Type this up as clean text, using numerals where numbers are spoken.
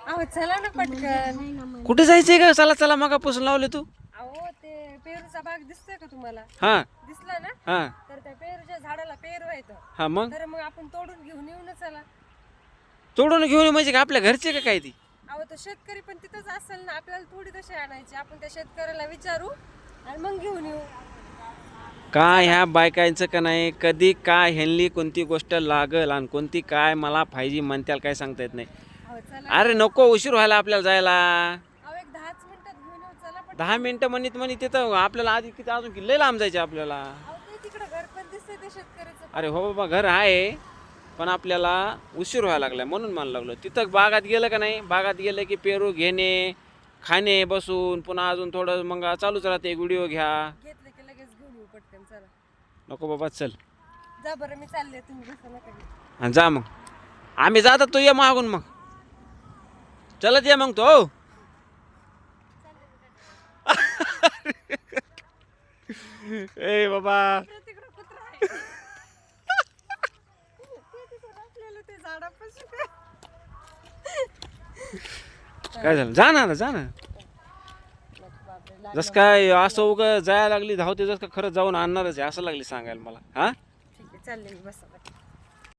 अहो चला ना पटकन. कुठे जायचंय का? चला चला मगापासून लावले तू. अहो ते पेरूचा बाग दिसतोय का तुम्हाला? हा दिसला ना? हा तर त्या पेरूच्या झाडाला पेरू येतं. हा मग तर मग आपण तोडून घेऊन येऊ ना चला. तोडून घेऊन ये म्हणजे का आपल्या घरचे का काय ती? अहो तो शेतकरी पण तिथंच असेल ना, आपल्याला थोडी कशी आणायची? आपण त्या शेतकऱ्याला विचारू आणि मग घेऊन येऊ. काय ह्या बायकांचं का नाही कधी काय ह्यांनी कोणती गोष्ट लागल आणि कोणती काय मला पाहिजे म्हणत्याल काय सांगता येत नाही. अहो चला. अरे नको उशीर व्हायला आपल्याला जायला. अहो एक 10च मिनिटात घेऊन येऊ चला पटकन. 10 मिनिटं म्हणित तिथं आपल्याला आधी किती अजून किती लय लांब जायचे आपल्याला. अहो ते तिकडे घर पण दिसतंय त्या शेतकऱ्याचं. अरे हो बाबा घर आहे पण आपल्याला उशीर व्हायला लागलाय म्हणून मला लागलो. तिथं बागात गेलं का नाही, बागात गेलं की पेरू घेणे खाणे बसून पुन्हा अजून थोडं मग चालूच राहते व्हिडिओ घ्या. घेतलं की लगेच घेऊन येऊ पटकन चला. नको बाबा चल. जा बरं मी चालले, तुम्ही बसा नका घेऊ. हा जा मग. आम्ही जाता तू ये मागून मग. चलत ये मग तो. ए बाबा तिकडं कुत्रा आहे. ते तिथं बसलेलं ते झाडापाशी ते. काय झालं? जा ना जा ना. जस काय असं उगा जायला लागली धावते जस का खरंच जाऊन आणणारच आहे असं लागली सांगायला मला. हा ठीक आहे चालले मी बसा.